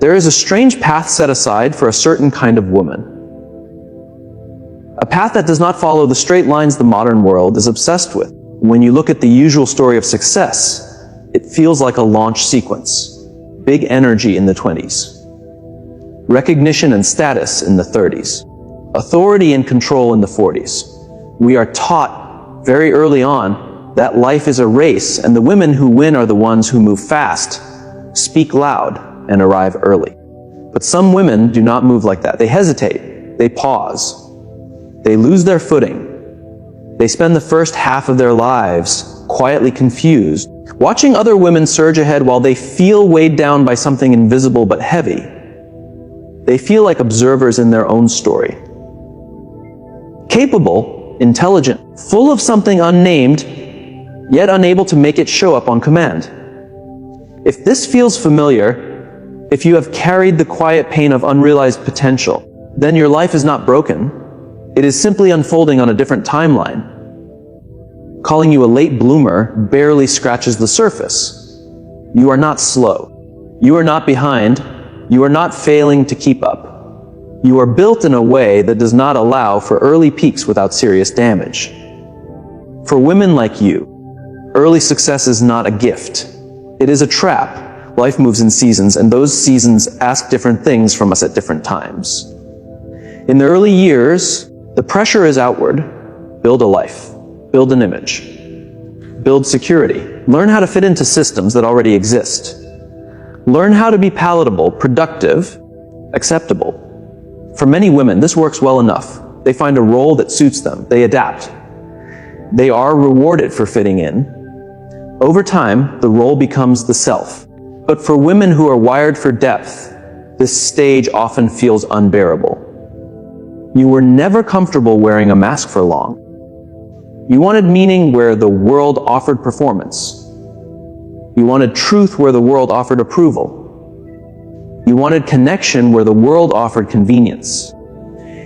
There is a strange path set aside for a certain kind of woman. A path that does not follow the straight lines the modern world is obsessed with. When you look at the usual story of success, it feels like a launch sequence. Big energy in the 20s. Recognition and status in the 30s. Authority and control in the 40s. We are taught very early on that life is a race, and the women who win are the ones who move fast, speak loud, and arrive early. But some women do not move like that. They hesitate. They pause. They lose their footing. They spend the first half of their lives quietly confused, watching other women surge ahead while they feel weighed down by something invisible but heavy. They feel like observers in their own story. Capable, intelligent, full of something unnamed, yet unable to make it show up on command. If this feels familiar, if you have carried the quiet pain of unrealized potential, then your life is not broken. It is simply unfolding on a different timeline. Calling you a late bloomer barely scratches the surface. You are not slow. You are not behind. You are not failing to keep up. You are built in a way that does not allow for early peaks without serious damage. For women like you, early success is not a gift. It is a trap. Life moves in seasons, and those seasons ask different things from us at different times. In the early years, the pressure is outward. Build a life. Build an image. Build security. Learn how to fit into systems that already exist. Learn how to be palatable, productive, acceptable. For many women, this works well enough. They find a role that suits them. They adapt. They are rewarded for fitting in. Over time, the role becomes the self. But for women who are wired for depth, this stage often feels unbearable. You were never comfortable wearing a mask for long. You wanted meaning where the world offered performance. You wanted truth where the world offered approval. You wanted connection where the world offered convenience.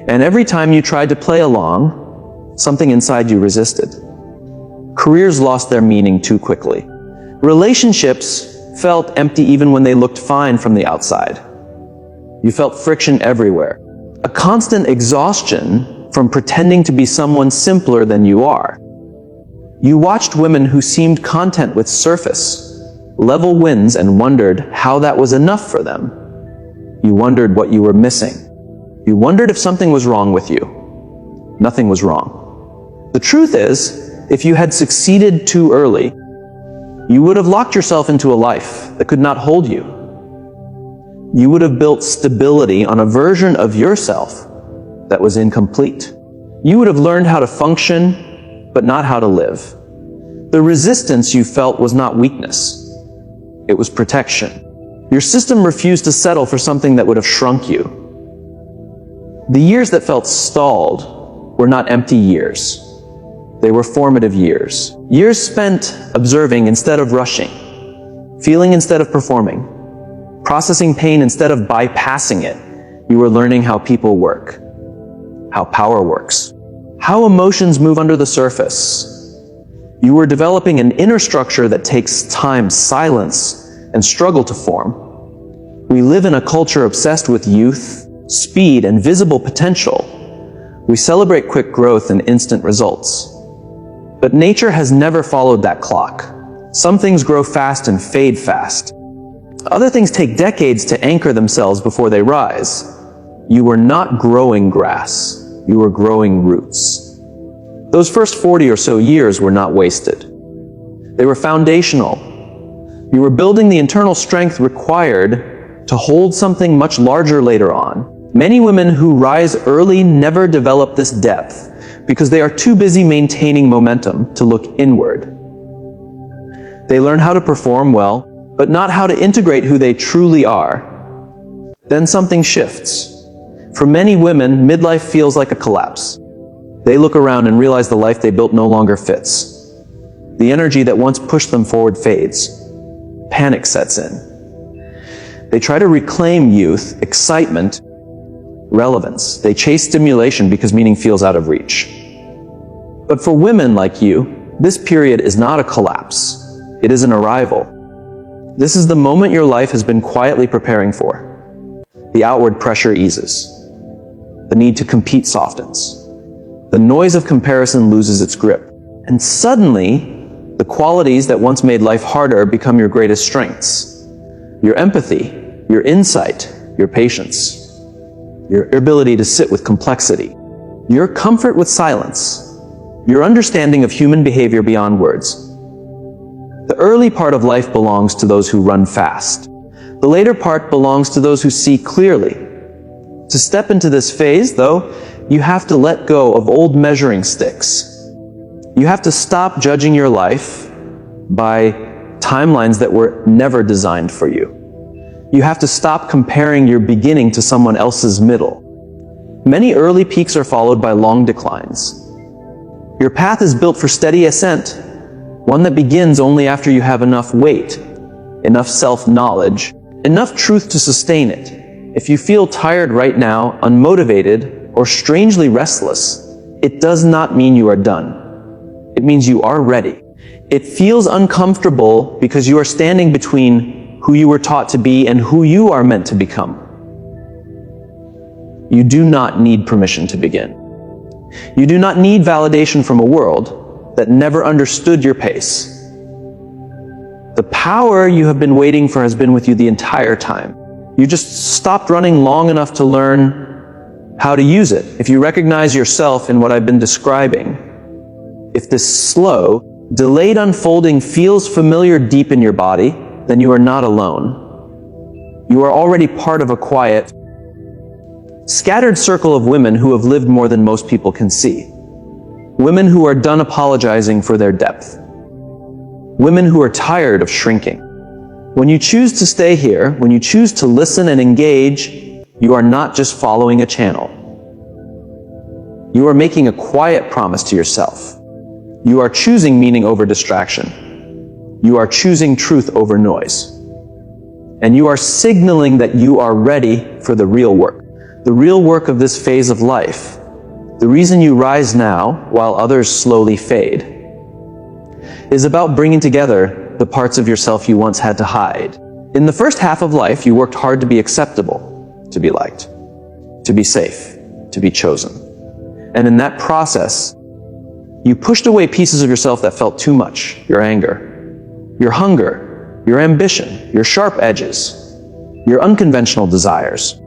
And every time you tried to play along, something inside you resisted. Careers lost their meaning too quickly. Relationships felt empty even when they looked fine from the outside. You felt friction everywhere. A constant exhaustion from pretending to be someone simpler than you are. You watched women who seemed content with surface, level wins, and wondered how that was enough for them. You wondered what you were missing. You wondered if something was wrong with you. Nothing was wrong. The truth is, if you had succeeded too early, you would have locked yourself into a life that could not hold you. You would have built stability on a version of yourself that was incomplete. You would have learned how to function, but not how to live. The resistance you felt was not weakness. It was protection. Your system refused to settle for something that would have shrunk you. The years that felt stalled were not empty years. They were formative years. Years spent observing instead of rushing, feeling instead of performing, processing pain instead of bypassing it. You were learning how people work, how power works, how emotions move under the surface. You were developing an inner structure that takes time, silence, and struggle to form. We live in a culture obsessed with youth, speed, and visible potential. We celebrate quick growth and instant results. But nature has never followed that clock. Some things grow fast and fade fast. Other things take decades to anchor themselves before they rise. You were not growing grass. You were growing roots. Those first 40 or so years were not wasted. They were foundational. You were building the internal strength required to hold something much larger later on. Many women who rise early never develop this depth because they are too busy maintaining momentum to look inward. They learn how to perform well, but not how to integrate who they truly are. Then something shifts. For many women, midlife feels like a collapse. They look around and realize the life they built no longer fits. The energy that once pushed them forward fades. Panic sets in. They try to reclaim youth, excitement, relevance. They chase stimulation because meaning feels out of reach. But for women like you, this period is not a collapse. It is an arrival. This is the moment your life has been quietly preparing for. the outward pressure eases. The need to compete softens. The noise of comparison loses its grip. And suddenly, the qualities that once made life harder become your greatest strengths. Your empathy, your insight, your patience, your ability to sit with complexity, your comfort with silence, your understanding of human behavior beyond words. The early part of life belongs to those who run fast. The later part belongs to those who see clearly. To step into this phase, though, you have to let go of old measuring sticks. You have to stop judging your life by timelines that were never designed for you. You have to stop comparing your beginning to someone else's middle. Many early peaks are followed by long declines. Your path is built for steady ascent, one that begins only after you have enough weight, enough self-knowledge, enough truth to sustain it. If you feel tired right now, unmotivated, or strangely restless, it does not mean you are done. It means you are ready. It feels uncomfortable because you are standing between who you were taught to be and who you are meant to become. You do not need permission to begin. You do not need validation from a world that never understood your pace. The power you have been waiting for has been with you the entire time. You just stopped running long enough to learn how to use it. If you recognize yourself in what I've been describing, if this slow, delayed unfolding feels familiar deep in your body, then you are not alone. You are already part of a quiet, scattered circle of women who have lived more than most people can see. Women who are done apologizing for their depth. Women who are tired of shrinking. When you choose to stay here, when you choose to listen and engage, you are not just following a channel. You are making a quiet promise to yourself. You are choosing meaning over distraction. You are choosing truth over noise. And you are signaling that you are ready for the real work. The real work of this phase of life. The reason you rise now, while others slowly fade, is about bringing together the parts of yourself you once had to hide. In the first half of life, you worked hard to be acceptable, to be liked, to be safe, to be chosen. And in that process, you pushed away pieces of yourself that felt too much. Your anger, your hunger, your ambition, your sharp edges, your unconventional desires.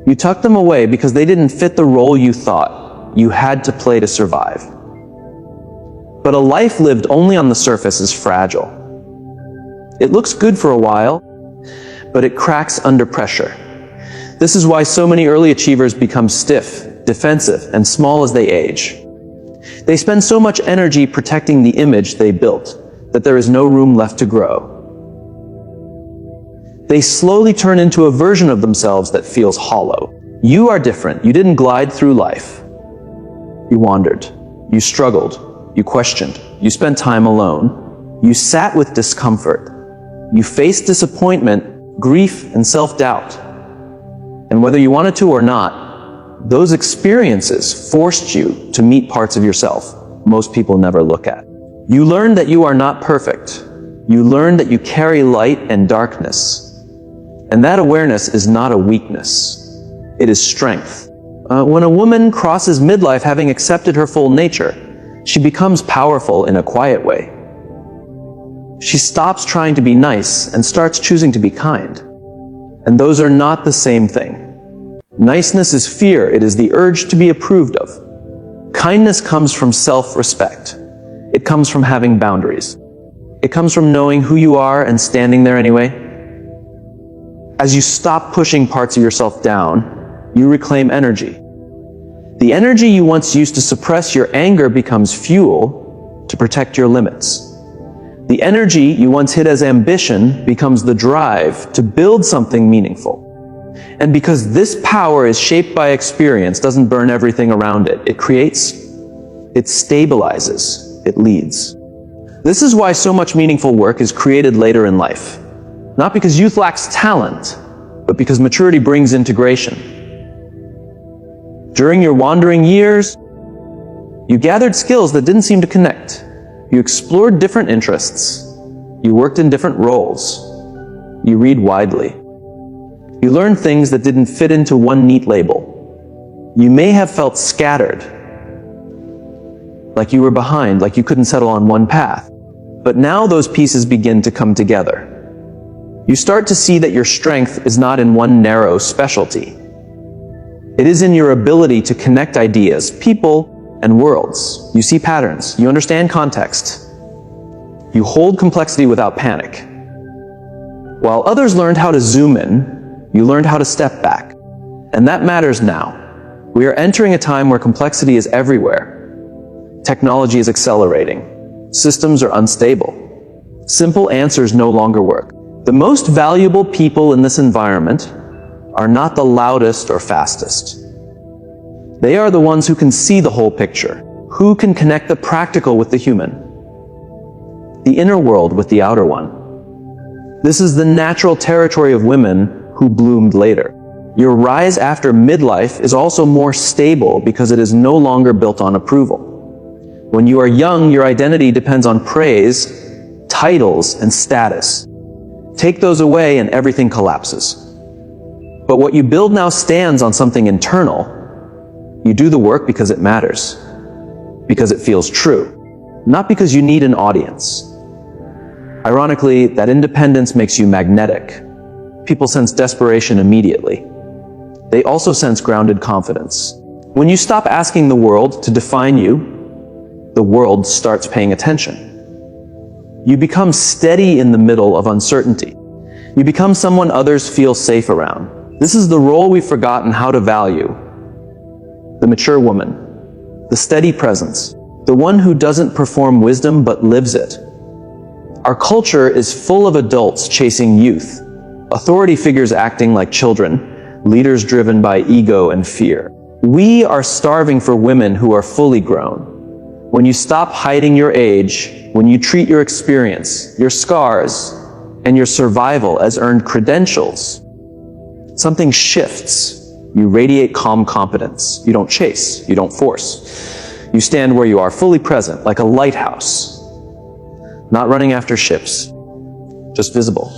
You tucked them away because they didn't fit the role you thought you had to play to survive. But a life lived only on the surface is fragile. It looks good for a while, but it cracks under pressure. This is why so many early achievers become stiff, defensive, and small as they age. They spend so much energy protecting the image they built that there is no room left to grow. They slowly turn into a version of themselves that feels hollow. You are different. You didn't glide through life. You wandered. You struggled. You questioned. You spent time alone. You sat with discomfort. You faced disappointment, grief, and self-doubt. And whether you wanted to or not, those experiences forced you to meet parts of yourself most people never look at. You learned that you are not perfect. You learned that you carry light and darkness. And that awareness is not a weakness. It is strength. When a woman crosses midlife having accepted her full nature, she becomes powerful in a quiet way. She stops trying to be nice and starts choosing to be kind. And those are not the same thing. Niceness is fear. It is the urge to be approved of. Kindness comes from self-respect. It comes from having boundaries. It comes from knowing who you are and standing there anyway. As you stop pushing parts of yourself down, you reclaim energy. The energy you once used to suppress your anger becomes fuel to protect your limits. The energy you once hid as ambition becomes the drive to build something meaningful. And because this power is shaped by experience, doesn't burn everything around it. It creates, it stabilizes, it leads. This is why so much meaningful work is created later in life. Not because youth lacks talent, but because maturity brings integration. During your wandering years, you gathered skills that didn't seem to connect. You explored different interests. You worked in different roles. You read widely. You learned things that didn't fit into one neat label. You may have felt scattered, like you were behind, like you couldn't settle on one path. But now those pieces begin to come together. You start to see that your strength is not in one narrow specialty. It is in your ability to connect ideas, people, and worlds. You see patterns. You understand context. You hold complexity without panic. While others learned how to zoom in, you learned how to step back. And that matters now. We are entering a time where complexity is everywhere. Technology is accelerating. Systems are unstable. Simple answers no longer work. The most valuable people in this environment are not the loudest or fastest. They are the ones who can see the whole picture, who can connect the practical with the human, the inner world with the outer one. This is the natural territory of women who bloomed later. Your rise after midlife is also more stable because it is no longer built on approval. When you are young, your identity depends on praise, titles, and status. Take those away and everything collapses. But what you build now stands on something internal. You do the work because it matters, because it feels true, not because you need an audience. Ironically, that independence makes you magnetic. People sense desperation immediately. They also sense grounded confidence. When you stop asking the world to define you, the world starts paying attention. You become steady in the middle of uncertainty. You become someone others feel safe around. This is the role we've forgotten how to value. The mature woman, the steady presence, the one who doesn't perform wisdom but lives it. Our culture is full of adults chasing youth, authority figures acting like children, leaders driven by ego and fear. We are starving for women who are fully grown. When you stop hiding your age, when you treat your experience, your scars, and your survival as earned credentials, something shifts. You radiate calm competence. You don't chase. You don't force. You stand where you are, fully present, like a lighthouse. Not running after ships, just visible,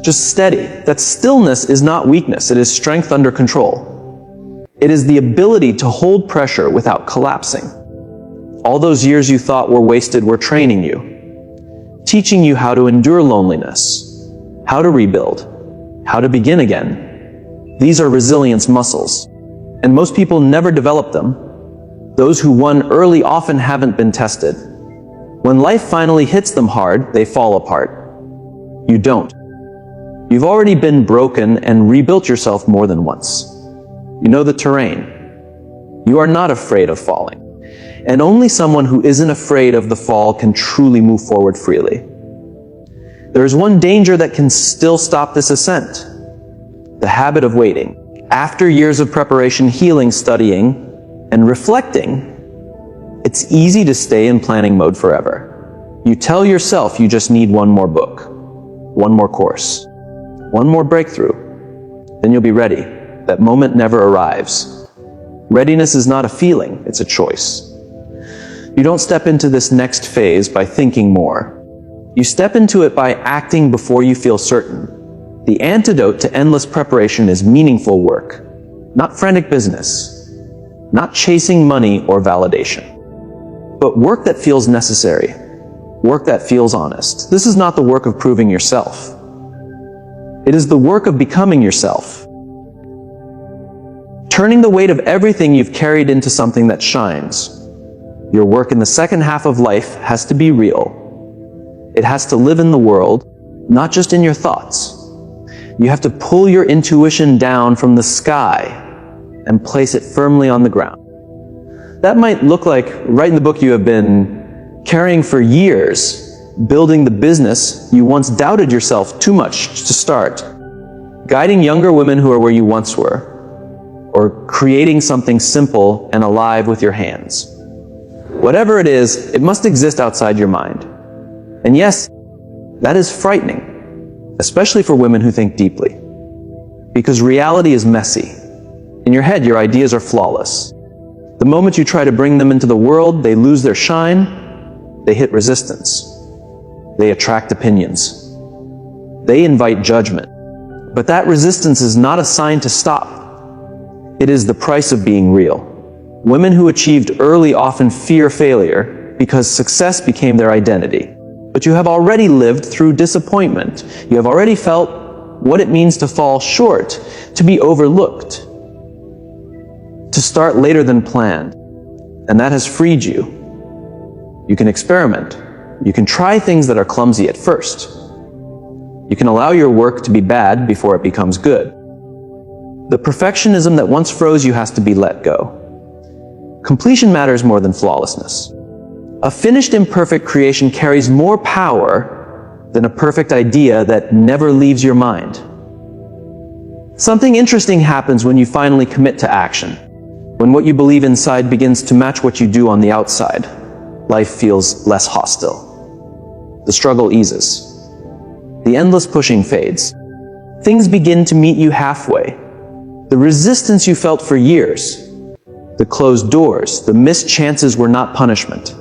just steady. That stillness is not weakness. It is strength under control. It is the ability to hold pressure without collapsing. All those years you thought were wasted were training you, teaching you how to endure loneliness, how to rebuild, how to begin again. These are resilience muscles, and most people never develop them. Those who won early often haven't been tested. When life finally hits them hard, they fall apart. You don't. You've already been broken and rebuilt yourself more than once. You know the terrain. You are not afraid of falling. And only someone who isn't afraid of the fall can truly move forward freely. There is one danger that can still stop this ascent. The habit of waiting. After years of preparation, healing, studying, and reflecting, it's easy to stay in planning mode forever. You tell yourself you just need one more book, one more course, one more breakthrough. Then you'll be ready. That moment never arrives. Readiness is not a feeling, it's a choice. You don't step into this next phase by thinking more. You step into it by acting before you feel certain. The antidote to endless preparation is meaningful work, not frantic business, not chasing money or validation, but work that feels necessary, work that feels honest. This is not the work of proving yourself. It is the work of becoming yourself. Turning the weight of everything you've carried into something that shines. Your work in the second half of life has to be real. It has to live in the world, not just in your thoughts. You have to pull your intuition down from the sky and place it firmly on the ground. That might look like writing the book you have been carrying for years, building the business you once doubted yourself too much to start, guiding younger women who are where you once were, or creating something simple and alive with your hands. Whatever it is, it must exist outside your mind. And yes, that is frightening, especially for women who think deeply. Because reality is messy. In your head, your ideas are flawless. The moment you try to bring them into the world, they lose their shine, they hit resistance. They attract opinions. They invite judgment. But that resistance is not a sign to stop. It is the price of being real. Women who achieved early often fear failure because success became their identity. But you have already lived through disappointment. You have already felt what it means to fall short, to be overlooked, to start later than planned. And that has freed you. You can experiment. You can try things that are clumsy at first. You can allow your work to be bad before it becomes good. The perfectionism that once froze you has to be let go. Completion matters more than flawlessness. A finished imperfect creation carries more power than a perfect idea that never leaves your mind. Something interesting happens when you finally commit to action. When what you believe inside begins to match what you do on the outside, life feels less hostile. The struggle eases. The endless pushing fades. Things begin to meet you halfway. The resistance you felt for years, the closed doors, the missed chances were not punishment.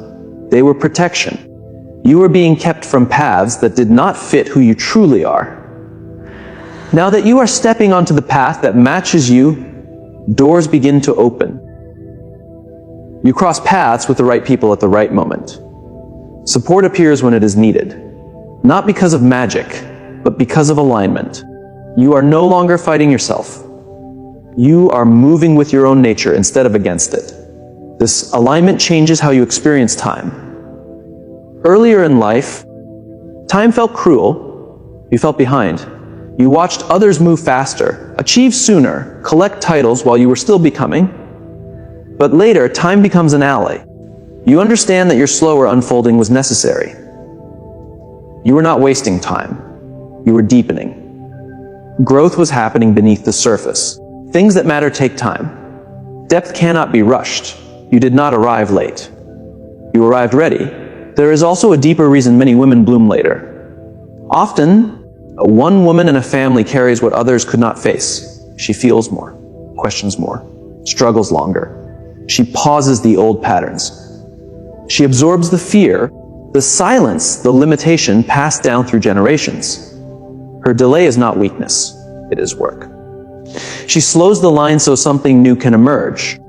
They were protection. You were being kept from paths that did not fit who you truly are. Now that you are stepping onto the path that matches you, doors begin to open. You cross paths with the right people at the right moment. Support appears when it is needed. Not because of magic, but because of alignment. You are no longer fighting yourself. You are moving with your own nature instead of against it. This alignment changes how you experience time. Earlier in life, time felt cruel. You felt behind. You watched others move faster, achieve sooner, collect titles while you were still becoming. But later, time becomes an ally. You understand that your slower unfolding was necessary. You were not wasting time. You were deepening. Growth was happening beneath the surface. Things that matter take time. Depth cannot be rushed. You did not arrive late. You arrived ready. There is also a deeper reason many women bloom later. Often, one woman in a family carries what others could not face. She feels more, questions more, struggles longer. She pauses the old patterns. She absorbs the fear, the silence, the limitation passed down through generations. Her delay is not weakness, it is work. She slows the line so something new can emerge.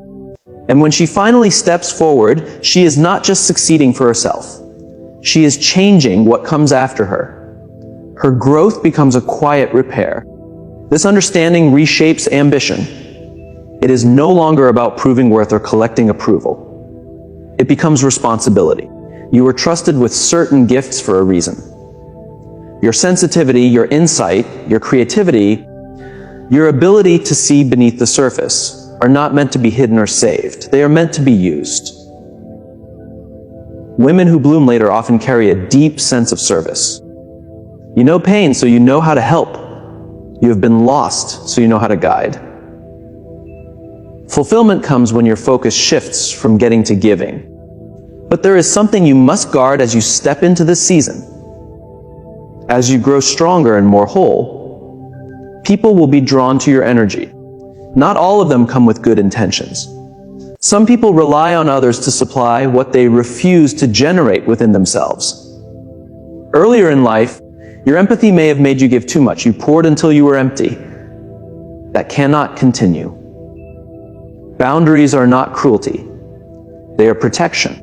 And when she finally steps forward, she is not just succeeding for herself. She is changing what comes after her. Her growth becomes a quiet repair. This understanding reshapes ambition. It is no longer about proving worth or collecting approval. It becomes responsibility. You were trusted with certain gifts for a reason. Your sensitivity, your insight, your creativity, your ability to see beneath the surface are not meant to be hidden or saved. They are meant to be used. Women who bloom later often carry a deep sense of service. You know pain, so you know how to help. You have been lost, so you know how to guide. Fulfillment comes when your focus shifts from getting to giving. But there is something you must guard as you step into this season. As you grow stronger and more whole, people will be drawn to your energy. Not all of them come with good intentions. Some people rely on others to supply what they refuse to generate within themselves. Earlier in life, your empathy may have made you give too much. You poured until you were empty. That cannot continue. Boundaries are not cruelty. They are protection.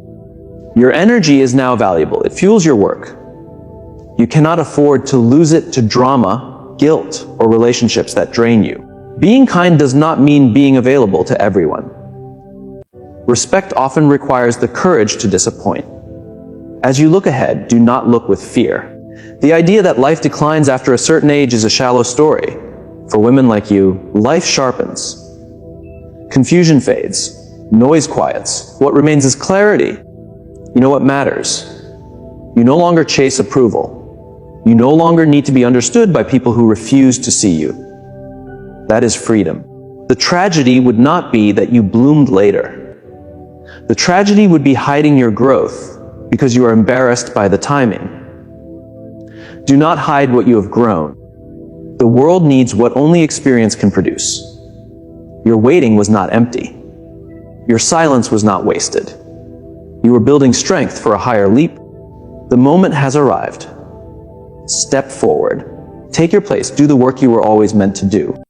Your energy is now valuable. It fuels your work. You cannot afford to lose it to drama, guilt, or relationships that drain you. Being kind does not mean being available to everyone. Respect often requires the courage to disappoint. As you look ahead, do not look with fear. The idea that life declines after a certain age is a shallow story. For women like you, life sharpens. Confusion fades. Noise quiets. What remains is clarity. You know what matters. You no longer chase approval. You no longer need to be understood by people who refuse to see you. That is freedom. The tragedy would not be that you bloomed later. The tragedy would be hiding your growth because you are embarrassed by the timing. Do not hide what you have grown. The world needs what only experience can produce. Your waiting was not empty. Your silence was not wasted. You were building strength for a higher leap. The moment has arrived. Step forward. Take your place, do the work you were always meant to do.